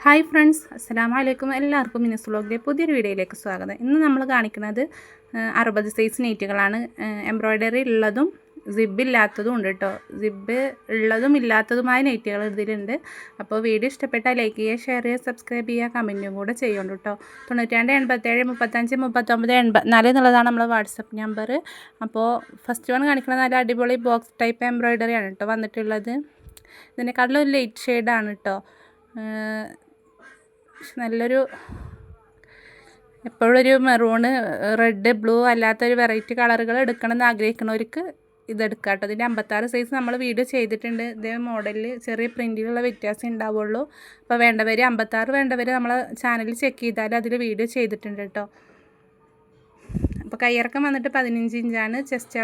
Hi friends, അസ്സലാമു അലൈക്കും. എല്ലാവർക്കും മിനസ് വ്ലോഗിൻ്റെ പുതിയൊരു വീഡിയോയിലേക്ക് സ്വാഗതം. ഇന്ന് നമ്മൾ കാണിക്കുന്നത് 60 സൈസ് നെയ്റ്റുകളാണ്. എംബ്രോയ്ഡറി ഉള്ളതും സിബ് ഇല്ലാത്തതും ഉണ്ട് കേട്ടോ. സിബ് ഉള്ളതും ഇല്ലാത്തതുമായ നെയ്റ്റുകൾ ഇതിലുണ്ട്. അപ്പോൾ വീഡിയോ ഇഷ്ടപ്പെട്ടാൽ ലൈക്ക് ചെയ്യുക, ഷെയർ ചെയ്യുക, സബ്സ്ക്രൈബ് ചെയ്യുക, കമൻറ്റും കൂടെ ചെയ്യുന്നുണ്ട് കേട്ടോ. 92 87 35 39 84 എന്നുള്ളതാണ് നമ്മളെ വാട്സപ്പ് നമ്പർ. അപ്പോൾ ഫസ്റ്റ് വൺ കാണിക്കുന്നത് നല്ല അടിപൊളി ബോക്സ് ടൈപ്പ് എംബ്രോയ്ഡറി ആണ് കേട്ടോ വന്നിട്ടുള്ളത്. ഇതിനെക്കാട്ടിലും ഒരു ലൈറ്റ് ഷെയ്ഡാണ് കേട്ടോ. നല്ലൊരു എപ്പോഴൊരു മെറൂണ്, റെഡ്, ബ്ലൂ അല്ലാത്തൊരു വെറൈറ്റി കളറുകൾ എടുക്കണമെന്ന് ആഗ്രഹിക്കുന്നവർക്ക് ഇതെടുക്കാം കേട്ടോ. ഇതിൻ്റെ 56 സൈസ് നമ്മൾ വീഡിയോ ചെയ്തിട്ടുണ്ട്. ഇതേ മോഡലിൽ ചെറിയ പ്രിൻറ്റിലുള്ള വ്യത്യാസം ഉണ്ടാവുള്ളൂ. അപ്പോൾ വേണ്ടവർ 56 വേണ്ടവർ നമ്മളെ ചാനലിൽ ചെക്ക് ചെയ്താൽ അതിൽ വീഡിയോ ചെയ്തിട്ടുണ്ട് കേട്ടോ. അപ്പോൾ കയ്യിറക്കം വന്നിട്ട് 15 ഇഞ്ചാണ്. ചെസ്റ്റ്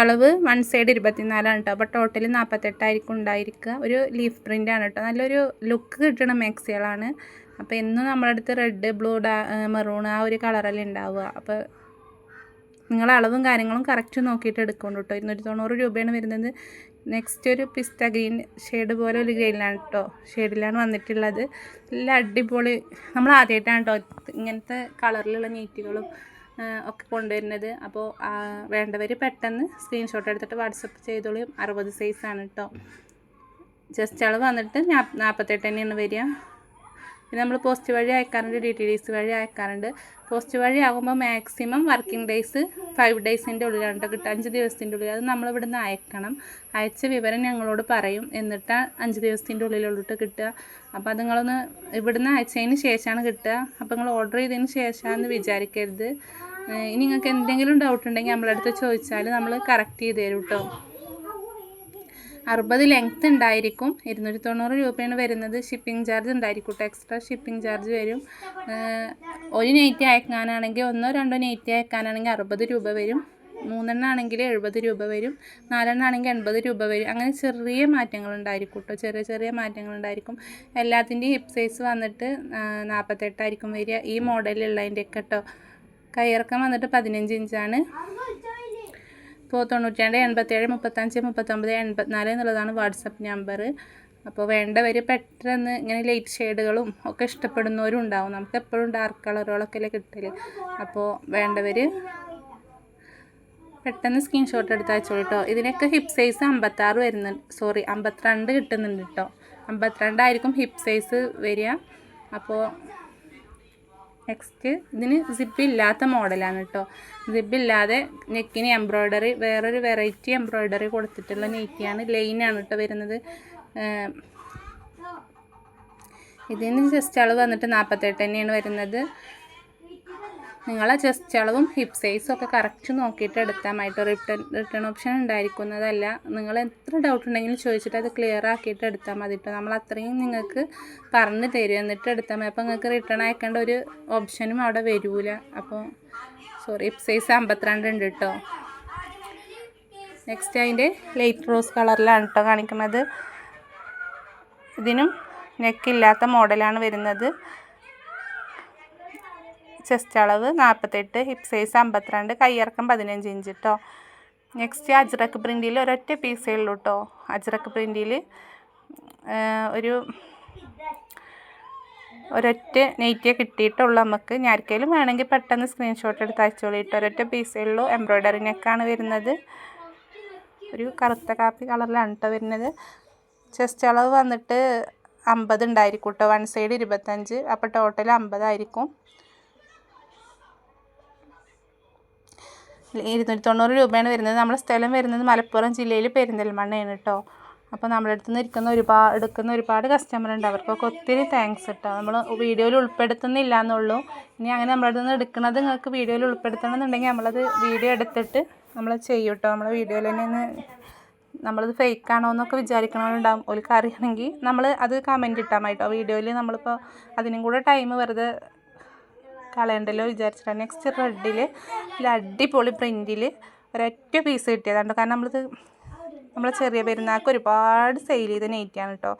അളവ് വൺ സൈഡ് 24 കേട്ടോ. അപ്പോൾ ടോട്ടൽ 48 ഉണ്ടായിരിക്കുക. ഒരു ലീഫ് പ്രിൻ്റാണ് കേട്ടോ. നല്ലൊരു ലുക്ക് കിട്ടണ മാക്സികളാണ്. അപ്പോൾ എന്നും നമ്മളടുത്ത് റെഡ്, ബ്ലൂ, മെറൂൺ ആ ഒരു കളറല്ലേ ഉണ്ടാവുക. അപ്പോൾ നിങ്ങൾ അളവും കാര്യങ്ങളും കറക്റ്റ് നോക്കിയിട്ട് എടുക്കണം കേട്ടോ. 290 രൂപയാണ് വരുന്നത്. നെക്സ്റ്റ് ഒരു പിസ്ത ഗ്രീൻ ഷെയ്ഡ് പോലെ ഒരു ഗ്രീനിലാണ് കേട്ടോ, ഷെയ്ഡിലാണ് വന്നിട്ടുള്ളത്. നല്ല അടിപൊളി. നമ്മൾ ആദ്യമായിട്ടാണ് കേട്ടോ ഇങ്ങനത്തെ കളറിലുള്ള നെയ്റ്റുകളും ഒക്കെ കൊണ്ടുവരുന്നത്. അപ്പോൾ വേണ്ടവർ പെട്ടെന്ന് സ്ക്രീൻഷോട്ട് എടുത്തിട്ട് വാട്സപ്പ് ചെയ്തോളും. 60 സൈസാണ് കേട്ടോ. ജസ്റ്റ് അളവ് വന്നിട്ട് 48 തന്നെയാണ് വരിക. പിന്നെ നമ്മൾ പോസ്റ്റ് വഴി അയക്കാറുണ്ട്, DTDC വഴി അയക്കാറുണ്ട്. പോസ്റ്റ് വഴി ആകുമ്പോൾ മാക്സിമം വർക്കിംഗ് ഡേയ്സ് 5 ഡേയ്സിൻ്റെ ഉള്ളിലാണ് കേട്ടോ കിട്ടുക. 5 ദിവസത്തിൻ്റെ ഉള്ളിൽ. അത് നമ്മളിവിടുന്ന് അയക്കണം. അയച്ച വിവരം ഞങ്ങളോട് പറയും. എന്നിട്ടാണ് 5 ദിവസത്തിൻ്റെ ഉള്ളിലോട്ട് കിട്ടുക. അപ്പോൾ അത് നിങ്ങളൊന്ന് ഇവിടുന്ന് അയച്ചതിന് ശേഷമാണ് കിട്ടുക. അപ്പോൾ നിങ്ങൾ ഓർഡർ ചെയ്തതിന് ശേഷമാണെന്ന് വിചാരിക്കരുത്. ഇനി നിങ്ങൾക്ക് എന്തെങ്കിലും ഡൗട്ട് ഉണ്ടെങ്കിൽ നമ്മളടുത്ത് ചോദിച്ചാൽ നമ്മൾ കറക്റ്റ് ചെയ്ത് തരും കേട്ടോ. 60 ലെങ്ത്ത് ഉണ്ടായിരിക്കും. 290 രൂപയാണ് വരുന്നത്. ഷിപ്പിംഗ് ചാർജ് ഉണ്ടായിരിക്കും കേട്ടോ. എക്സ്ട്രാ ഷിപ്പിംഗ് ചാർജ് വരും. ഒരു നെയ്റ്റ് അയക്കാനാണെങ്കിൽ 1 2 നെയ്റ്റ് അയക്കാനാണെങ്കിൽ 60 രൂപ വരും. 3 ആണെങ്കിൽ 70 രൂപ വരും. 4 ആണെങ്കിൽ 80 രൂപ വരും. അങ്ങനെ ചെറിയ മാറ്റങ്ങളുണ്ടായിരിക്കും കേട്ടോ. ചെറിയ മാറ്റങ്ങളുണ്ടായിരിക്കും. എല്ലാത്തിൻ്റെയും ഹിപ്പ് സൈസ് വന്നിട്ട് 48 ആയിരിക്കും വരിക. ഈ മോഡലുള്ളതിൻ്റെയൊക്കെ കേട്ടോ. കയ്യിറക്കം വന്നിട്ട് 15 ഇഞ്ചാണ്. ഇപ്പോൾ 92 87 35 39 84 എന്നുള്ളതാണ് വാട്സപ്പ് നമ്പർ. അപ്പോൾ വേണ്ടവർ പെട്ടെന്ന് ഇങ്ങനെ ലൈറ്റ് ഷെയ്ഡുകളും ഒക്കെ ഇഷ്ടപ്പെടുന്നവരും ഉണ്ടാവും. നമുക്ക് എപ്പോഴും ഡാർക്ക് കളറുകളൊക്കെ അല്ലേ കിട്ടൽ. അപ്പോൾ വേണ്ടവർ പെട്ടെന്ന് സ്ക്രീൻഷോട്ട് എടുത്ത് അയച്ചോളൂ കേട്ടോ. ഇതിനൊക്കെ ഹിപ്പ് സൈസ് 56 വരുന്നുണ്ട്. 52 കിട്ടുന്നുണ്ട് കേട്ടോ. 52 ആയിരിക്കും ഹിപ്പ് സൈസ് വരിക. അപ്പോൾ നെക്സ്റ്റ് ഇതിന് സിബ് ഇല്ലാത്ത മോഡലാണ് കേട്ടോ. സിബില്ലാതെ നെക്കിന് എംബ്രോയ്ഡറി, വേറൊരു വെറൈറ്റി എംബ്രോയ്ഡറി കൊടുത്തിട്ടുള്ള നെയ്റ്റിയാണ്. ലൈനാണ് കേട്ടോ വരുന്നത്. ഇതിന് ജസ്റ്റ് അളവ് വന്നിട്ട് 48 തന്നെയാണ് വരുന്നത്. നിങ്ങളെ ജസ്റ്റ് അളവും ഹിപ്പ് സൈസും ഒക്കെ കറക്റ്റ് നോക്കിയിട്ട് എടുത്താൽ മതി. റിട്ടേൺ ഓപ്ഷൻ ഉണ്ടായിരിക്കുന്നതല്ല. നിങ്ങൾ എത്ര ഡൗട്ട് ഉണ്ടെങ്കിലും ചോദിച്ചിട്ട് അത് ക്ലിയർ ആക്കിയിട്ട് എടുത്താൽ മതി കേട്ടോ. നമ്മൾ അത്രയും നിങ്ങൾക്ക് പറഞ്ഞു തരും, എന്നിട്ട് എടുത്താൽ മതി. അപ്പോൾ നിങ്ങൾക്ക് റിട്ടേൺ അയക്കേണ്ട ഒരു ഓപ്ഷനും അവിടെ വരില്ല. അപ്പോൾ ഹിപ്പ് സൈസ് 52 ഉണ്ട് കേട്ടോ. നെക്സ്റ്റ് അതിൻ്റെ ലൈറ്റ് റോസ് കളറിലാണ് കേട്ടോ കാണിക്കുന്നത്. ഇതിനും നെക്കില്ലാത്ത മോഡലാണ് വരുന്നത്. ചെസ്റ്റ് അളവ് 48, ഹിപ്പ് സൈസ് 52, കയ്യിറക്കം 15 ഇഞ്ച് കേട്ടോ. നെക്സ്റ്റ് അജ്രക്ക് പ്രിൻറ്റിൽ ഒരൊറ്റ പീസേ ഉള്ളൂ കേട്ടോ. അജ്രക്ക് പ്രിൻറ്റിൽ ഒരൊറ്റ നെയ്റ്റേ കിട്ടിയിട്ടുള്ളൂ നമുക്ക്. ഞാർക്കേലും വേണമെങ്കിൽ പെട്ടെന്ന് സ്ക്രീൻഷോട്ട് എടുത്ത് അയച്ചോളൂ കേട്ടോ. ഒരൊറ്റ പീസേ ഉള്ളൂ. എംബ്രോയ്ഡറി നെക്കാണ് വരുന്നത്. ഒരു കറുത്ത കാപ്പി കളറിലാണ് കേട്ടോ വരുന്നത്. ചെസ്റ്റ് അളവ് വന്നിട്ട് 50 ഉണ്ടായിരിക്കും കേട്ടോ. One side 25. അപ്പോൾ ടോട്ടൽ 50 ആയിരിക്കും. 290 രൂപയാണ് വരുന്നത്. നമ്മുടെ സ്ഥലം വരുന്നത് മലപ്പുറം ജില്ലയിൽ പെരിന്തൽമണ്ണയാണ് കേട്ടോ. അപ്പോൾ നമ്മുടെ അടുത്ത് നിന്ന് എടുക്കുന്ന ഒരുപാട് കസ്റ്റമർ ഉണ്ട്. അവർക്കൊക്കെ ഒത്തിരി താങ്ക്സ് കേട്ടോ. നമ്മൾ വീഡിയോയിൽ ഉൾപ്പെടുത്തുന്നില്ല എന്നുള്ളൂ. ഇനി അങ്ങനെ നമ്മുടെ അടുത്ത് നിന്ന് എടുക്കുന്നത് നിങ്ങൾക്ക് വീഡിയോയിൽ ഉൾപ്പെടുത്തണം എന്നുണ്ടെങ്കിൽ നമ്മളത് വീഡിയോ എടുത്തിട്ട് നമ്മൾ ചെയ്യും കേട്ടോ. നമ്മളെ വീഡിയോയിൽ തന്നെ നമ്മളത് ഫേക്കാണോ എന്നൊക്കെ വിചാരിക്കണവരുണ്ടാകും. ഓർക്ക് അറിയണമെങ്കിൽ നമ്മൾ അത് കമൻറ്റ് ഇട്ടാൽ മതി കേട്ടോ. വീഡിയോയിൽ നമ്മളിപ്പോൾ അതിനും കൂടെ ടൈം വെറുതെ കളയണ്ടല്ലോ വിചാരിച്ചിട്ടാണ്. നെക്സ്റ്റ് റെഡിൽ അടിപൊളി പ്രിൻറ്റിൽ ഒരൊറ്റ പീസ് കിട്ടിയതാണ്. കാരണം നമ്മൾ ചെറിയ പെരുന്നാൾക്ക് ഒരുപാട് സെയിൽ ചെയ്ത നെയ്റ്റാണ് കേട്ടോ.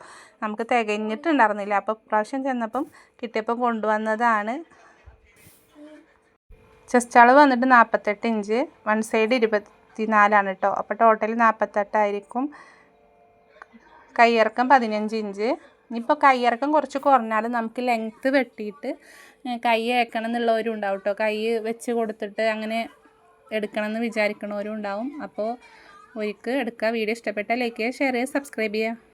നമുക്ക് തികഞ്ഞിട്ടുണ്ടായിരുന്നില്ല. അപ്പോൾ പ്രാവശ്യം ചെന്നപ്പം കിട്ടിയപ്പോൾ കൊണ്ടുവന്നതാണ്. ചെസ്റ്റ് അളവ് വന്നിട്ട് 48 ഇഞ്ച്. വൺ സൈഡ് 24 കേട്ടോ. അപ്പോൾ ടോട്ടൽ 48 ആയിരിക്കും. കയ്യിറക്കം 15 ഇഞ്ച്. ഇനിയിപ്പോൾ കയ്യിറക്കം കുറച്ച് കുറഞ്ഞാൽ നമുക്ക് ലെങ്ത്ത് വെട്ടിയിട്ട് കൈ അയക്കണം എന്നുള്ളവരും ഉണ്ടാവും കേട്ടോ. കൈ വെച്ച് കൊടുത്തിട്ട് അങ്ങനെ എടുക്കണം എന്ന് വിചാരിക്കണവരും ഉണ്ടാവും. അപ്പോൾ ഒരിക്കൽ എടുക്കുക. വീഡിയോ ഇഷ്ടപ്പെട്ടാൽ ലൈക്ക് ചെയ്യുക, ഷെയർ ചെയ്യുക, സബ്സ്ക്രൈബ് ചെയ്യുക.